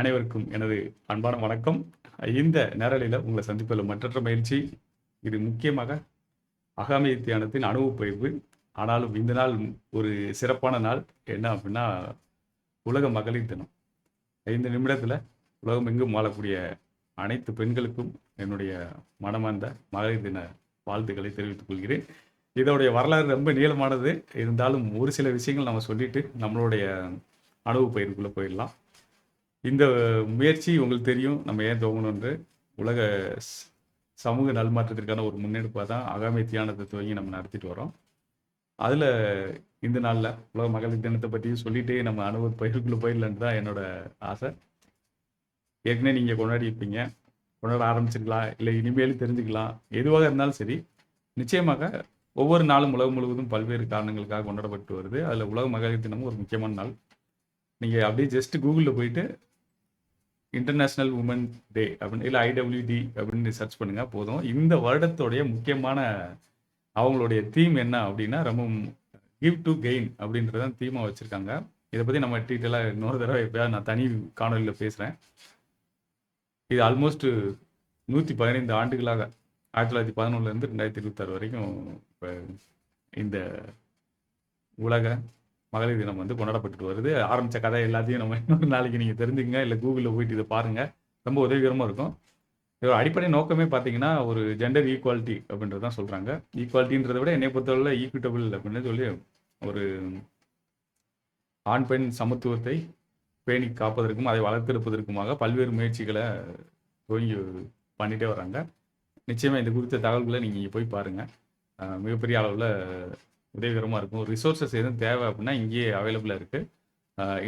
அனைவருக்கும் எனது அன்பான வணக்கம். இந்த நேரலையில உங்கள சந்திப்பதில் மற்றற்ற மகிழ்ச்சி. இது முக்கியமாக அகாமை தியானத்தின் அனுபவப்பகிர்வு. ஆனாலும் இந்த நாள் ஒரு சிறப்பான நாள். என்ன அப்டின்னா, உலக மகளிர் தினம். 5 நிமிடத்தில உலகம் எங்கும் வாழக்கூடிய அனைத்து பெண்களுக்கும் என்னுடைய மனமார்ந்த மகளிர் தின வாழ்த்துக்களை தெரிவித்துக் கொள்கிறேன். இதோடைய வரலாறு ரொம்ப நீளமானது. இருந்தாலும் ஒரு சில விஷயங்கள் நம்ம சொல்லிட்டு நம்மளுடைய அனுபவப்பகிர்வுக்குள்ள போயிடலாம். இந்த முயற்சி உங்களுக்கு தெரியும். நம்ம ஏன் துவங்கணும்ன்று. உலக ஸ் சமூக நல்மாற்றத்திற்கான ஒரு முன்னெடுப்பா தான் அகாமை தியானத்த துவங்கி நம்ம நடத்திட்டு வரோம். அதுல இந்த நாள்ல உலக மகளிர் தினத்த பத்தி சொல்லிட்டே நம்ம அனுபவ பகிர்வுக்குள்ள போயிடலான்னு தான் என்னோட ஆசை. ஏற்கனவே நீங்க கொண்டாடியிருப்பீங்க. கொண்டாட ஆரம்பிச்சிருக்கலாம். இல்ல இனிமேலும் தெரிஞ்சுக்கலாம். எதுவாக இருந்தாலும் சரி, நிச்சயமாக ஒவ்வொரு நாளும் உலகம் முழுவதும் பல்வேறு காரணங்களுக்காக கொண்டாடப்பட்டு வருது. அதுல உலக மகளிர் தினமும் ஒரு முக்கியமான நாள். நீங்க அப்படியே ஜஸ்ட் கூகுள்ல போயிட்டு இன்டர்நேஷனல் உமன் டே அப்படின்னு இல்லை ஐடபிள்யூடி அப்படின்னு சர்ச் பண்ணுங்க போதும். இந்த வருடத்துடைய முக்கியமான அவங்களுடைய தீம் என்ன அப்படின்னா ரொம்ப கிவ் டு கெயின் அப்படின்றத தீமா வச்சிருக்காங்க. இதை பத்தி நம்ம டீட்டெயிலாக இன்னொரு தடவை எப்பயாவது நான் தனி காணொலியில் பேசுறேன். இது ஆல்மோஸ்ட் 115 ஆண்டுகளாக 1911 இருந்து 2026 வரைக்கும் இப்போ இந்த உலக மகளிர் தினம் வந்து கொண்டாடப்பட்டு வருது. ஆரம்பிச்ச கதை எல்லாத்தையும் நம்ம இன்னொரு நாளைக்கு நீங்க தெரிஞ்சுக்கங்க. இல்லை கூகுளில் போயிட்டு இதை பாருங்க. ரொம்ப உதவிகரமா இருக்கும். இதோட அடிப்படை நோக்கமே பார்த்தீங்கன்னா, ஒரு ஜெண்டர் ஈக்குவாலிட்டி அப்படின்றது தான் சொல்றாங்க. ஈக்குவாலிட்டின்றதை விட என்னை பொறுத்தவரை ஈக்விட்டபிள் அப்படின்னு சொல்லி ஒரு ஆண் பெண் சமத்துவத்தை பேணி காப்பதற்கும் அதை வளர்த்தெடுப்பதற்குமாக பல்வேறு முயற்சிகளை துவங்கி பண்ணிட்டே வராங்க. நிச்சயமா இந்த குறித்த தகவல்களை நீங்க இங்க போய் பாருங்க. மிகப்பெரிய அளவில் உதவிகரமாக இருக்கும். ரிசோர்ஸஸ் எதுவும் தேவை அப்படின்னா இங்கேயே அவைலபிளாக இருக்குது.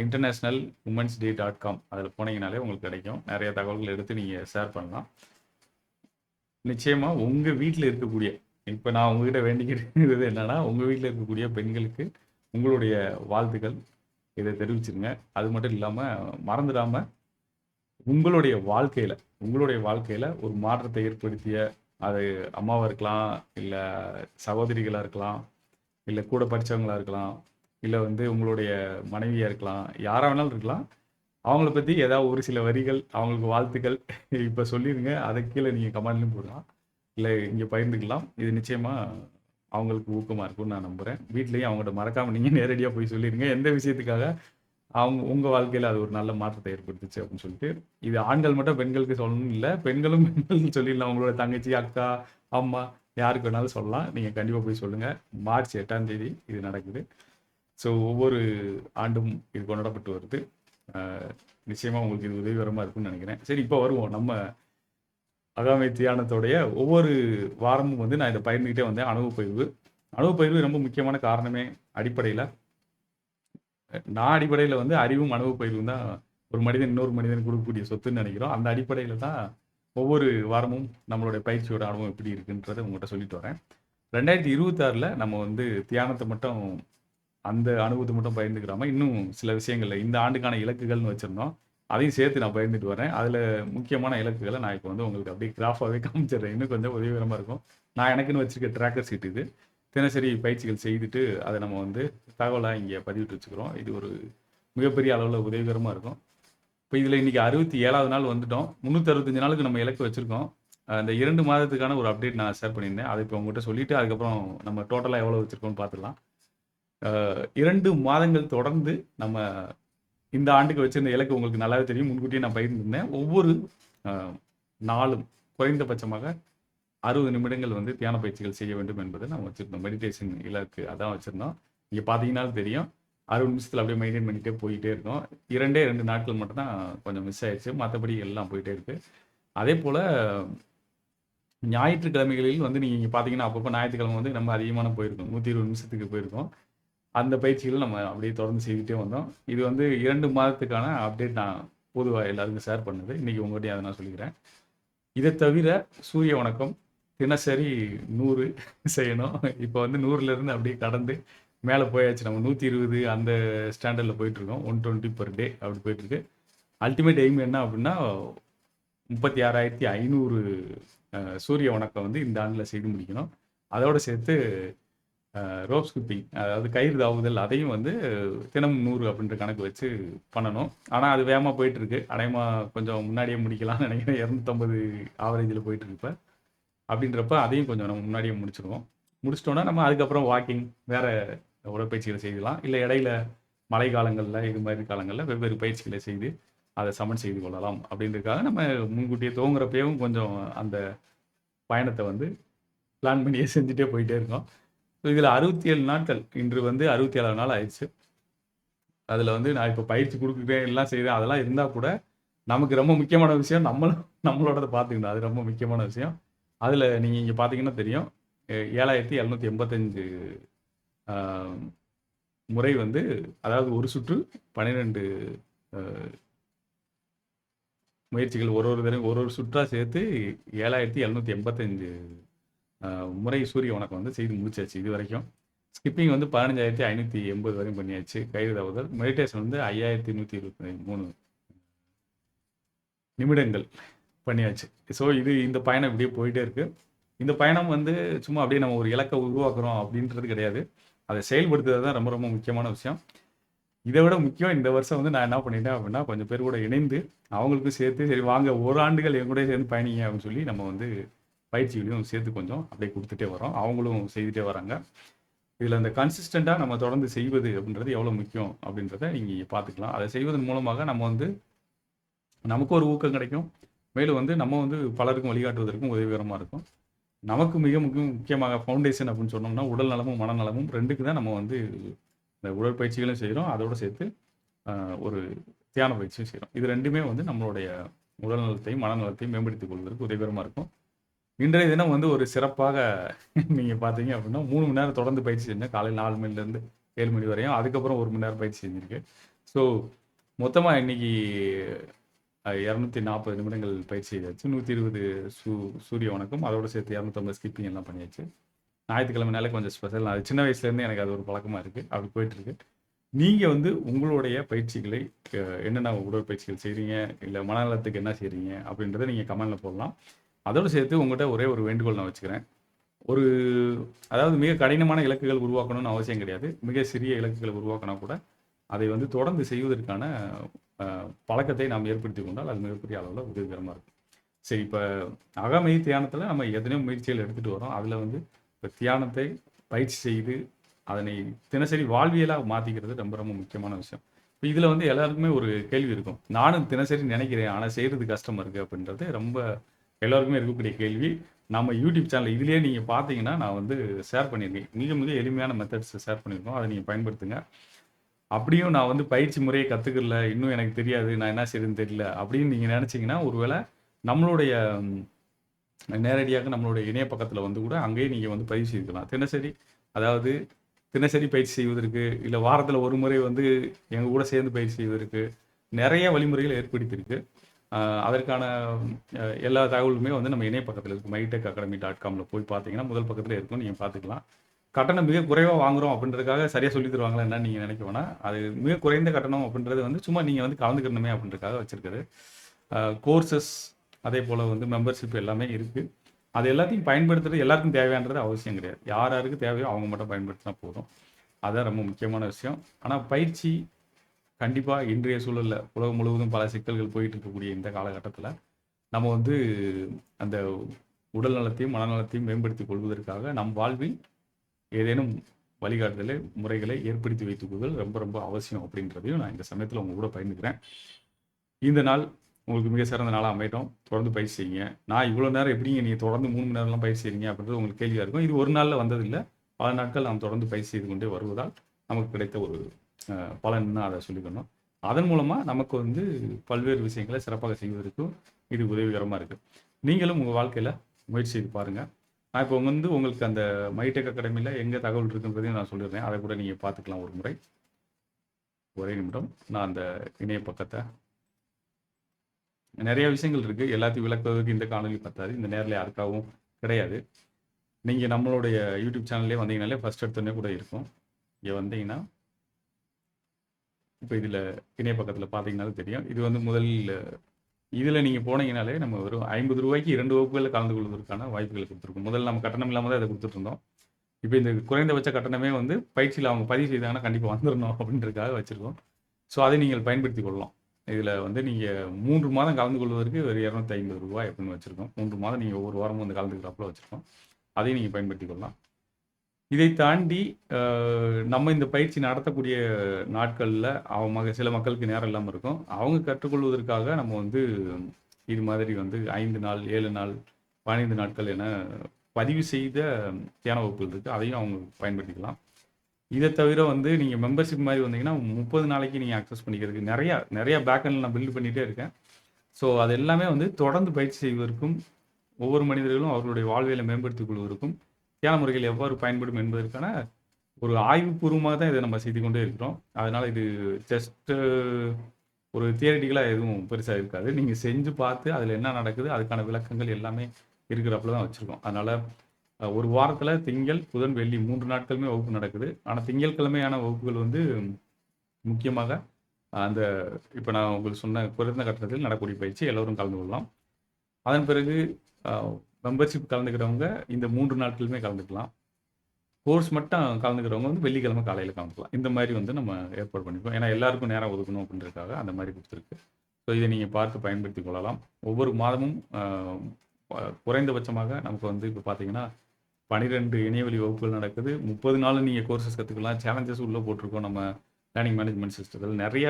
இன்டர்நேஷ்னல் உமன்ஸ் டே.com அதில் போனீங்கனாலே உங்களுக்கு கிடைக்கும். நிறைய தகவல்கள் எடுத்து நீங்கள் ஷேர் பண்ணலாம். நிச்சயமாக உங்கள் வீட்டில் இருக்கக்கூடிய, இப்போ நான் உங்ககிட்ட வேண்டிக்கிறது என்னன்னா, உங்கள் வீட்டில் இருக்கக்கூடிய பெண்களுக்கு உங்களுடைய வாழ்த்துக்கள் இதை தெரிவிச்சிருங்க. அது மட்டும் இல்லாமல் மறந்துடாமல் உங்களுடைய வாழ்க்கையில் ஒரு மாற்றத்தை ஏற்படுத்திய, அது அம்மாவாக இருக்கலாம், இல்லை சகோதரிகளாக இருக்கலாம், இல்லை கூட படித்தவங்களாக இருக்கலாம், இல்லை வந்து உங்களுடைய மனைவியாக இருக்கலாம், யாராக வேணாலும் இருக்கலாம். அவங்கள பற்றி ஏதாவது ஒரு சில வரிகள், அவங்களுக்கு வாழ்த்துக்கள் இப்போ சொல்லிடுங்க. அதை கீழே நீங்கள் கமெண்ட்லையும் போடலாம், இல்லை இங்கே பகிர்ந்துக்கலாம். இது நிச்சயமாக அவங்களுக்கு ஊக்கமாக இருக்கும்னு நான் நம்புகிறேன். வீட்லேயும் அவங்கள்ட்ட மறக்காமல் நீங்கள் நேரடியாக போய் சொல்லிடுங்க. எந்த விஷயத்துக்காக உங்கள் வாழ்க்கையில் அது ஒரு நல்ல மாற்றத்தை ஏற்படுத்துச்சு அப்படின்னு சொல்லிட்டு. இது ஆண்கள் மட்டும் பெண்களுக்கு சொல்லணும் இல்லை, பெண்களும் பெண்களுக்கு சொல்லிடலாம். உங்களோட தங்கச்சி, அக்கா, அம்மா யாருக்கு வேணாலும் சொல்லலாம். நீங்கள் கண்டிப்பாக போய் சொல்லுங்கள். மார்ச் 8ஆம் தேதி இது நடக்குது. ஸோ ஒவ்வொரு ஆண்டும் இது கொண்டாடப்பட்டு வருது. நிச்சயமாக உங்களுக்கு இது உதவிகரமாக இருக்குன்னு நினைக்கிறேன். சரி, இப்போ வருவோம். நம்ம அகாமை தியானத்தோடைய ஒவ்வொரு வாரமும் வந்து நான் இதை பகிர்ந்துக்கிட்டே வந்தேன். அனுபவப்பகிர்வு ரொம்ப முக்கியமான காரணமே அடிப்படையில் வந்து அறிவும் அனுபவப்பகிர்வும் தான் ஒரு மனிதன் இன்னொரு மனிதனுக்கு கொடுக்கக்கூடிய சொத்துன்னு நினைக்கிறோம். அந்த அடிப்படையில் தான் ஒவ்வொரு வாரமும் நம்மளுடைய பயிற்சியோட அனுபவம் எப்படி இருக்குன்றதை உங்கள்கிட்ட சொல்லிட்டு வரேன். 2026ல் நம்ம வந்து தியானத்தை மட்டும், அந்த அனுபவத்தை மட்டும் பகிர்ந்துக்கிறாம இன்னும் சில விஷயங்கள்ல இந்த ஆண்டுக்கான இலக்குகள்னு வச்சிருந்தோம். அதையும் சேர்த்து நான் பகிர்ந்துட்டு வரேன். அதில் முக்கியமான இலக்குகளை நான் இப்போ வந்து உங்களுக்கு அப்படியே கிராஃபாகவே காமிச்சிடுறேன். இன்னும் கொஞ்சம் உதவிகரமாக இருக்கும். நான் எனக்குன்னு வச்சிருக்க ட்ராக்கர் சீட் இது. தினசரி பயிற்சிகள் செய்துட்டு அதை நம்ம வந்து தகவலாக இங்கே பதிவிட்டு வச்சுக்கிறோம். இது ஒரு மிகப்பெரிய அளவில் உதவிகரமாக இருக்கும். இப்போ இதில் இன்றைக்கி 67வது நாள் வந்துட்டோம். 365 நாளுக்கு நம்ம இலக்கு வச்சுருக்கோம். அந்த 2 மாதத்துக்கான ஒரு அப்டேட் நான் ஷேர் பண்ணியிருந்தேன். அதை இப்போ உங்கள்கிட்ட சொல்லிவிட்டு அதுக்கப்புறம் நம்ம டோட்டலாக எவ்வளோ வச்சுருக்கோம்னு பார்த்துடலாம். 2 மாதங்கள் தொடர்ந்து நம்ம இந்த ஆண்டுக்கு வச்சிருந்த இலக்கு உங்களுக்கு நல்லாவே தெரியும். முன்கூட்டியே நான் பகிர்ந்திருந்தேன். ஒவ்வொரு நாளும் குறைந்தபட்சமாக 60 நிமிடங்கள் வந்து தியான பயிற்சிகள் செய்ய வேண்டும் என்பதை நம்ம வச்சுருந்தோம். மெடிடேஷன் இலக்கு அதான் வச்சுருந்தோம். இங்கே பார்த்தீங்கன்னாலும் தெரியும். 60 நிமிஷத்தில் அப்படியே மெயின்டைன் பண்ணிகிட்டே போயிட்டே இருக்கோம். 2 நாட்கள் மட்டும் தான் கொஞ்சம் மிஸ் ஆயிடுச்சு. மற்றபடி எல்லாம் போயிட்டே இருக்கு. அதே போல் ஞாயிற்றுக்கிழமைகளில் வந்து நீங்கள் இங்கே பார்த்தீங்கன்னா அப்பப்போ ஞாயிற்றுக்கிழமை வந்து நம்ம அதிகமான போயிருக்கோம். 120 நிமிஷத்துக்கு போயிருக்கோம். அந்த பயிற்சிகள் நம்ம அப்படியே தொடர்ந்து செய்துகிட்டே வந்தோம். இது வந்து 2 மாதத்துக்கான அப்டேட் நான் பொதுவாக எல்லாருக்கும் ஷேர் பண்ணது. இன்றைக்கி உங்கள்கிட்ட அதை நான் சொல்லிக்கிறேன். இதை தவிர சூரிய வணக்கம் தினசரி 100 செய்யணும். இப்போ வந்து 100லேருந்து அப்படியே கடந்து மேலே போயாச்சு. நம்ம 120 அந்த ஸ்டாண்டர்டில் போயிட்டுருக்கோம். 120 பெர் டே அப்படி போயிட்டுருக்கு. அல்டிமேட் எய்ம் என்ன அப்படின்னா 36,500 சூரிய வணக்கம் வந்து இந்த ஆண்டில் செய்து முடிக்கணும். அதோடு சேர்த்து ரோப் ஸ்கிப்பிங் அதாவது கயிறு தாவுதல் அதையும் வந்து தினமும் 100 அப்படின்ற கணக்கு வச்சு பண்ணணும். ஆனால் அது வேகமாக போயிட்டுருக்கு. அநேகமாக கொஞ்சம் முன்னாடியே முடிக்கலாம்னு நினைக்கிறேன். 250 ஆவரேஜில் போயிட்டுருக்கு இப்போ. அப்படின்றப்ப அதையும் கொஞ்சம் நம்ம முன்னாடியே முடிச்சிருவோம். முடிச்சிட்டோன்னா நம்ம அதுக்கப்புறம் வாக்கிங் வேறு உடற்பயிற்சிகளை செய்யலாம். இல்லை இடையில மழை காலங்களில் இது மாதிரி காலங்களில் வெவ்வேறு பயிற்சிகளை செய்து அதை சமன் செய்து கொள்ளலாம் அப்படின்றதுக்காக நம்ம முன்கூட்டியே துவங்குறப்பயும் கொஞ்சம் அந்த பயணத்தை வந்து பிளான் பண்ணியே செஞ்சுட்டே போயிட்டே இருக்கோம். ஸோ இதில் 67 நாட்கள் இன்று வந்து 67ஆவது நாள் ஆயிடுச்சு. அதில் வந்து நான் இப்போ பயிற்சி கொடுக்குறேன் எல்லாம் செய்கிறேன் அதெல்லாம் இருந்தால் கூட நமக்கு ரொம்ப முக்கியமான விஷயம் நம்மளோடதை பார்த்துக்கணும். அது ரொம்ப முக்கியமான விஷயம். அதில் நீங்கள் இங்கே பார்த்தீங்கன்னா தெரியும் 7785 முறை வந்து அதாவது ஒரு சுற்று 12 முயற்சிகள் ஒரு தடவை ஒரு சுற்றாக சேர்த்து 7785 முறை சூரிய வணக்கம் வந்து செய்து முடிச்சாச்சு இது வரைக்கும். ஸ்கிப்பிங் வந்து 15,580 வரையும் பண்ணியாச்சு. கயிறு தாவுதல் மெடிடேஷன் வந்து 5,123 நிமிடங்கள் பண்ணியாச்சு. ஸோ இந்த பயணம் இப்படியே போயிட்டே இருக்கு. இந்த பயணம் வந்து சும்மா அப்படியே நம்ம ஒரு இலக்கை உருவாக்குறோம் அப்படின்றது கிடையாது. அதை செயல்படுத்துறது தான் ரொம்ப ரொம்ப முக்கியமான விஷயம். இதை விட முக்கியம் இந்த வருஷம் வந்து நான் என்ன பண்ணிட்டேன் அப்படின்னா கொஞ்சம் பேர் கூட இணைந்து அவங்களுக்கும் சேர்த்து சரி வாங்க ஒரு ஆண்டுகள் என் கூட சேர்ந்து பயணிங்க அப்படின்னு சொல்லி நம்ம வந்து பயிற்சிகளையும் சேர்த்து கொஞ்சம் அப்படியே கொடுத்துட்டே வரோம். அவங்களும் செய்துட்டே வராங்க. இதில் அந்த கன்சிஸ்டண்ட்டாக நம்ம தொடர்ந்து செய்வது அப்படின்றது எவ்வளோ முக்கியம் அப்படின்றத நீங்கள் பார்த்துக்கலாம். அதை செய்வதன் மூலமாக நம்ம வந்து நமக்கு ஒரு ஊக்கம் கிடைக்கும். மேலும் வந்து நம்ம வந்து பலருக்கும் வழிகாட்டுவதற்கும் உதவிகரமாக இருக்கும். நமக்கு மிக முக்கியமாக ஃபவுண்டேஷன் அப்படின்னு சொன்னோம்னா உடல் நலமும் மனநலமும் ரெண்டுக்கு தான் நம்ம வந்து இந்த உடற்பயிற்சிகளும் செய்கிறோம். அதோடு சேர்த்து ஒரு தியான பயிற்சியும் செய்கிறோம். இது ரெண்டுமே வந்து நம்மளுடைய உடல் நலத்தையும் மனநலத்தையும் மேம்படுத்திக் கொள்வதற்கு உதவிகரமாக இருக்கும். இன்றைய தினம் வந்து ஒரு சிறப்பாக நீங்கள் பார்த்தீங்க அப்படின்னா 3 மணி நேரம் தொடர்ந்து பயிற்சி செஞ்சேன். காலையில் 4 மணிலேருந்து 7 மணி வரையும். அதுக்கப்புறம் 1 மணி நேரம் பயிற்சி செஞ்சுருக்கேன். ஸோ மொத்தமாக இன்னைக்கு 240 நிமிடங்கள் பயிற்சி செய்தாச்சு. 120 சூரிய வணக்கம் அதோடு சேர்த்து 250 ஸ்கிப்பிங் எல்லாம் பண்ணியாச்சு. ஞாயிற்றுக்கிழமைனாலே கொஞ்சம் ஸ்பெஷல். அது சின்ன வயசுலேருந்து எனக்கு அது ஒரு பழக்கமாக இருக்குது. அப்படி போயிட்டுருக்கு. நீங்கள் வந்து உங்களுடைய பயிற்சிகளை என்னென்ன உடற்பயிற்சிகள் செய்கிறீங்க இல்லை மனநலத்துக்கு என்ன செய்கிறீங்க அப்படின்றத நீங்கள் கமெண்டில் போடலாம். அதோடு சேர்த்து உங்கள்கிட்ட ஒரே ஒரு வேண்டுகோள் நான் வச்சுக்கிறேன். அதாவது மிக கடினமான இலக்குகள் உருவாக்கணும்னு அவசியம் கிடையாது. மிக சிறிய இலக்குகளை உருவாக்கினா கூட அதை வந்து தொடர்ந்து செய்வதற்கான பழக்கத்தை நாம் ஏற்படுத்தி கொண்டால் அது மிகப்பெரிய அளவில் உதவிகரமாக இருக்கும். சரி, இப்போ அகமை தியானத்தில் நம்ம எத்தனையோ முயற்சிகள் எடுத்துகிட்டு வரோம். அதில் வந்து இப்போ தியானத்தை பயிற்சி செய்து அதனை தினசரி வாழ்வியலாக மாற்றிக்கிறது ரொம்ப ரொம்ப முக்கியமான விஷயம். இப்போ இதில் வந்து எல்லாருக்குமே ஒரு கேள்வி இருக்கும். நானும் தினசரி நினைக்கிறேன் ஆனால் செய்கிறது கஷ்டமாக இருக்குது அப்படின்றது ரொம்ப எல்லாருக்குமே இருக்கக்கூடிய கேள்வி. நம்ம யூடியூப் சேனல் இதுலேயே நீங்கள் பார்த்தீங்கன்னா நான் வந்து ஷேர் பண்ணியிருக்கேன். மிக மிக எளிமையான மெத்தட்ஸ் ஷேர் பண்ணியிருக்கோம். அதை நீங்கள் பயன்படுத்துங்க. அப்படியும் நான் வந்து பயிற்சி முறையை கற்றுக்கல, இன்னும் எனக்கு தெரியாது, நான் என்ன செய்யுதுன்னு தெரியல அப்படின்னு நீங்கள் நினச்சிங்கன்னா ஒருவேளை நம்மளுடைய நேரடியாக நம்மளுடைய இணைய பக்கத்தில் வந்து கூட அங்கேயே நீங்கள் வந்து பயிற்சி செய்துக்கலாம். அதாவது தினசரி பயிற்சி செய்வதற்கு இல்லை வாரத்தில் ஒரு முறை வந்து எங்கள் கூட சேர்ந்து பயிற்சி செய்வதற்கு நிறைய வழிமுறைகள் ஏற்படுத்தியிருக்கு. அதற்கான எல்லா தகவலுமே வந்து நம்ம இணைய பக்கத்தில் இருக்குது. mytechacademy.comல போய் பார்த்தீங்கன்னா முதல் பக்கத்தில் இருக்கும். நீங்கள் பார்த்துக்கலாம். கட்டணம் மிக குறைவாக வாங்குகிறோம் அப்படின்றதுக்காக சரியாக சொல்லி தருவாங்களா என்னன்னு நீங்கள் நினைக்க வேணாம். அது மிக குறைந்த கட்டணம் அப்படின்றது வந்து சும்மா நீங்கள் வந்து கலந்துக்கணுமே அப்படின்றதுக்காக வச்சுருக்குது. கோர்சஸ் அதே போல் வந்து மெம்பர்ஷிப் எல்லாமே இருக்குது. அது எல்லாத்தையும் பயன்படுத்துறது எல்லாருக்கும் தேவையானது அவசியம் கிடையாது. யார் யாருக்கு தேவையோ அவங்க மட்டும் பயன்படுத்தினா போதும். அதுதான் ரொம்ப முக்கியமான விஷயம். ஆனால் பயிற்சி கண்டிப்பாக இன்றைய சூழலில் உலகம் முழுவதும் பல சிக்கல்கள் போயிட்டு இருக்கக்கூடிய இந்த காலகட்டத்தில் நம்ம வந்து அந்த உடல் நலத்தையும் மனநலத்தையும் மேம்படுத்திக் கொள்வதற்காக நம் வாழ்வில் ஏதேனும் வழிகாட்டுதலை முறைகளை ஏற்படுத்தி வைத்துக் கொள்வது ரொம்ப ரொம்ப அவசியம் அப்படின்றதையும் நான் இந்த சமயத்தில் உங்க கூட பகிர்ந்துக்கிறேன். இந்த நாள் உங்களுக்கு மிக சிறந்த நாளாக அமையட்டும். தொடர்ந்து பயிற்சி செய்யுங்க. நான் இவ்வளோ நேரம் எப்படிங்க நீங்கள் தொடர்ந்து 3 மணி நேரம்லாம் பயிற்சி செய்றீங்க அப்படின்றது உங்களுக்கு கேள்வியாக இருக்கும். இது ஒரு நாளில் வந்ததில்லை. பல நாட்கள் நாம் தொடர்ந்து பயிற்சி செய்து கொண்டே வருவதால் நமக்கு கிடைத்த ஒரு பலன் அதை சொல்லிக்கணும். அதன் மூலமாக நமக்கு வந்து பல்வேறு விஷயங்களை சிறப்பாக செய்வதற்கும் இது உதவிகரமாக இருக்குது. நீங்களும் உங்கள் வாழ்க்கையில் முயற்சி செய்து பாருங்கள். நான் இப்போ வந்து உங்களுக்கு அந்த மைடெக் அகாடமியில் எங்கே தகவல் இருக்குன்றதையும் நான் சொல்லிடுறேன். அதை கூட நீங்கள் பார்த்துக்கலாம் ஒரு முறை. ஒரே நிமிடம். நான் அந்த இணைய பக்கத்தை நிறைய விஷயங்கள் இருக்குது. எல்லாத்தையும் விளக்குவதற்கு இந்த காணொலி பத்தாது. இந்த நேரில் யாருக்காகவும் கிடையாது. நீங்கள் நம்மளுடைய யூடியூப் சேனல்லே வந்தீங்கனாலே ஃபஸ்ட் எடுத்தோடனே கூட இருக்கும். இங்கே வந்தீங்கன்னா இப்போ இதில் இணைய பக்கத்தில் பார்த்தீங்கன்னாலும் தெரியும். இது வந்து முதலில் இதில் நீங்கள் போனீங்கனாலே நம்ம வெறும் 50 ரூபாய்க்கு 2 வகுப்புகளில் கலந்து கொள்வதற்கான வாய்ப்புகளை கொடுத்துருக்கோம். முதல்ல நம்ம கட்டணம் இல்லாமல் தான் இதை கொடுத்துட்ருந்தோம். இப்போ இந்த குறைந்தபட்ச கட்டணமே வந்து பயிற்சியில அவங்க பதிவு செய்தாங்கன்னா கண்டிப்பா வந்துரணும் அப்படின்றதுக்காக வச்சிருக்கோம். ஸோ அதை நீங்கள் பயன்படுத்திக் கொள்ளலாம். இதில வந்து நீங்க 3 மாதம் கலந்து கொள்வதற்கு ஒரு ரூ. 250 அப்படின்னு வச்சிருக்கோம். 3 மாதம் நீங்க ஒவ்வொரு வாரமும் வந்து கலந்துக்கிறாப்புல வச்சிருக்கோம். அதையும் நீங்க பயன்படுத்திக் கொள்ளலாம். இதை தாண்டி அ நம்ம இந்த பயிற்சி நடத்தக்கூடிய நாட்கள்ல சில மக்களுக்கு நேரம் இல்லாம இருக்கும். அவங்க கற்றுக்கொள்வதற்காக நம்ம வந்து இது மாதிரி வந்து 5 நாள், 7 நாள், 15 நாட்கள் என பதிவு செய்த தியான வகுப்புகள் இருக்கு. அதையும் அவங்க பயன்படுத்திக்கலாம். இத தவிர வந்து நீங்க மெம்பர்ஷிப் மாரி வந்தீங்கன்னா, 30 நாளைக்கு நீங்க அக்சஸ் பண்ணிக்கிறதுக்கு நெறைய பேக் எண்ட்ல நான் பில்ட் பண்ணிட்டே இருக்கேன். ஸோ அது எல்லாமே வந்து தொடர்ந்து பயிற்சி செய்வதற்கும், ஒவ்வொரு மனிதர்களும் அவர்களுடைய வாழ்வியலை மேம்படுத்திக் கொள்வதற்கும், தியான முறைகள் எவ்வாறு பயன்படும் என்பதற்கான ஒரு ஆய்வுபூர்வமா தான் இத நம்ம செய்து கொண்டே இருக்கிறோம். அதனால இது ஜஸ்ட் ஒரு தியரிட்டிக்கலா எதுவும் பெருசா இருக்காது. நீங்க செஞ்சு பார்த்து அதில என்ன நடக்குது, அதுக்கான விளக்கங்கள் எல்லாமே இருக்கிறாப்புல தான் வச்சிருக்கோம். அதனால ஒரு வாரத்தில திங்கள், புதன், வெள்ளி 3 நாட்களுமே வகுப்பு நடக்குது. ஆனா திங்கட்கிழமையான வகுப்புகள் வந்து முக்கியமாக அந்த இப்ப நான் உங்களுக்கு சொன்ன குறைந்த கட்டணத்தில் நடக்கக்கூடிய பயிற்சி எல்லோரும் கலந்து கொள்ளலாம். அதன் பிறகு அ மெம்பர்ஷிப் கலந்துக்கிறவங்க இந்த 3 நாட்களுமே கலந்துக்கலாம். கோர்ஸ் மட்டும் கலந்துக்கிறவங்க வந்து வெள்ளிக்கிழமை காலையில கலந்துக்கலாம். இந்த மாரி வந்து நம்ம ஏற்பாடு பண்ணியிருக்கோம். ஏன்னா எல்லாருக்கும் நேரம் ஒதுக்கணும் அப்படின்றதுக்காக அந்த மாரி குடுத்துருக்கு. ஸோ இத நீங்க பார்த்து பயன்படுத்திக் கொள்ளலாம். ஒவ்வொரு மாதமும் குறைந்தபட்சமாக நமக்கு வந்து இப்ப பார்த்தீங்கன்னா, 12 இணையவழி வகுப்புகள் நடக்குது. 30 நாளும் நீங்க கோர்ஸஸ் கத்துக்கலாம். சேலஞ்சஸ் உள்ள போட்டிருக்கோம். நம்ம லேர்னிங் மேனேஜ்மென்ட் சிஸ்டத்தில நெறைய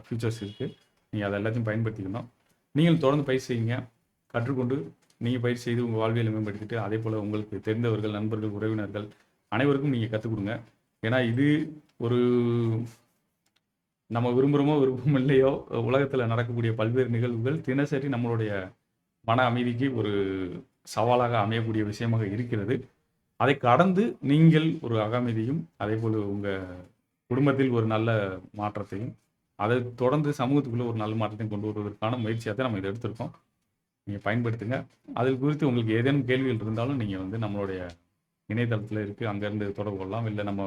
ஃபியூச்சர்ஸ் இருக்கு. நீங்க அத எல்லாத்தையும் பயன்படுத்திக்கணும். நீங்களும் தொடர்ந்து பயிற்சி செய்யுங்க. கற்றுக்கொண்டு நீங்க பயிற்சி செய்து உங்க வாழ்வியலை மேம்படுத்திட்டு, அதேபோல உங்களுக்கு தெரிந்தவர்கள், நண்பர்கள், உறவினர்கள் அனைவருக்கும் நீங்க கத்துக் குடுங்க. ஏன்னா இது ஒரு நம்ம விரும்புறோமோ, விருப்பம் இல்லையோ, உலகத்தில நடக்கக்கூடிய பல்வேறு நிகழ்வுகள் தினசரி நம்மளுடைய மன அமைதிக்கு ஒரு சவாலாக அமையக்கூடிய விஷயமாக இருக்கிறது. அதை கடந்து நீங்கள் ஒரு அகமைதியும், அதேபோல உங்க குடும்பத்தில் ஒரு நல்ல மாற்றத்தையும், அதை தொடர்ந்து சமூகத்துக்குள்ள ஒரு நல்ல மாற்றத்தையும் கொண்டு வருவதற்கான முயற்சியா தான் நம்ம இத எடுத்திருக்கோம். நீங்க பயன்படுத்துங்க. அது குறித்து உங்களுக்கு ஏதேனும் கேள்விகள் இருந்தாலும் நீங்க வந்து நம்மளுடைய இணையதளத்தில இருக்கு. அங்கருந்து தொடர்பு கொள்ளலாம். இல்ல நம்ம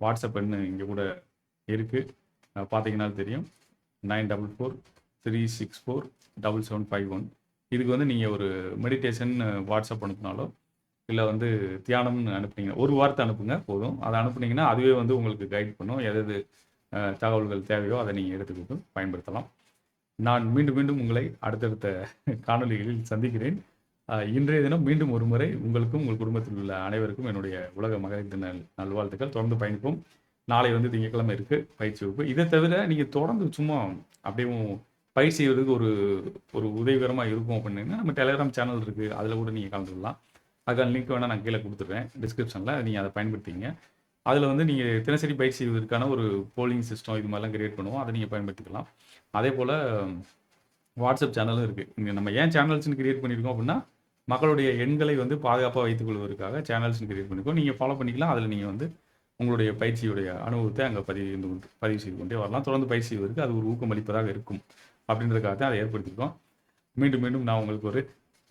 WhatsApp எண் இங்க கூட இருக்கு. பார்த்தீங்கன்னாலும் தெரியும். 9443647751. இதுக்கு வந்து நீங்க ஒரு மெடிடேஷன் WhatsApp அனுப்புனாலோ, இல்ல வந்து தியானம்னு அனுப்புனீங்க. ஒரு வார்த்தை அனுப்புங்க போதும். அத அனுப்புனீங்கன்னா, அதுவே வந்து உங்களுக்கு கைட் பண்ணும். எது எது தகவல்கள் தேவையோ அத நீங்க எடுத்துக்கிட்டு பயன்படுத்தலாம். நான் மீண்டும் மீண்டும் உங்களை அடுத்தடுத்த காணொளிகளில் சந்திக்கிறேன். இன்றைய தினம் மீண்டும் ஒருமுறை உங்களுக்கும், உங்கள் குடும்பத்தில் உள்ள அனைவருக்கும் என்னுடைய உலக மகளிர் தின நல்வாழ்த்துக்கள். தொடர்ந்து பயணிப்போம். நாளை வந்து திங்கட்கிழமை இருக்கு பயிற்சி வகுப்பு. இத தவிர நீங்க தொடர்ந்து சும்மா அப்படியும் பயிற்சி செய்வதற்கு ஒரு ஒரு உதவிகரமா இருக்கும் அப்படின்னீங்கன்னா, நம்ம டெலகிராம் சேனல் இருக்கு. அதில கூட நீங்க கலந்துக்கலாம். அதுக்கான லிங்க் வேணா நான் கீழ குடுத்துடுறேன் டிஸ்கிரிப்ஷன்ல. நீங்க அத பயன்படுத்திக்கங்க. அதில வந்து நீங்க தினசரி பயிற்சி செய்வதற்கான ஒரு போலிங் சிஸ்டம் இது மாரிலாம் கிரியேட் பண்ணுவோம். அத நீங்க பயன்படுத்திக்கலாம். அதேபோல வாட்ஸ்அப் சேனலும் இருக்கு. இங்க நம்ம ஏன் சேனல்ஸ்ன்னு கிரியேட் பண்ணியிருக்கோம் அப்படின்னா, மக்களுடைய எண்களை வந்து பாதுகாப்பா வைத்துக் கொள்வதற்காக சேனல்ஸ்ன்னு கிரியேட் பண்ணியிருக்கோம். நீங்க ஃபாலோ பண்ணிக்கலாம். அதில நீங்க வந்து உங்களுடைய பயிற்சியுடைய அனுபவத்தை அங்க பதிவு செய்து கொண்டே வரலாம். தொடர்ந்து பயிற்சி செய்வதற்கு அது ஒரு ஊக்கமளிப்பதாக இருக்கும். அப்படின்றதுக்காக தான் அதை ஏற்படுத்தியிருக்கோம். மீண்டும் மீண்டும் நான் உங்களுக்கு ஒரு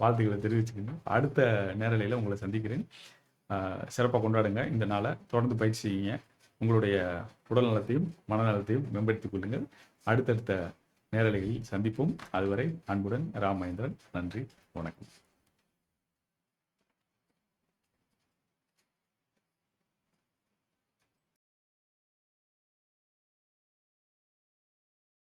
வாழ்த்துக்களை தெரிவிச்சுக்கிறேன். அடுத்த நேரலையில உங்கள சந்திக்கிறேன். சிறப்பா கொண்டாடுங்க இந்த நாள. தொடர்ந்து பயிற்சி செய்யுங்க. உங்களுடைய உடல் நலத்தையும், மனநலத்தையும் மேம்படுத்திக் கொள்ளுங்கள். அடுத்தடுத்த நேரலைகளில் சந்திப்போம். அதுவரை அன்புடன் ரா. மகேந்திரன். நன்றி. வணக்கம்.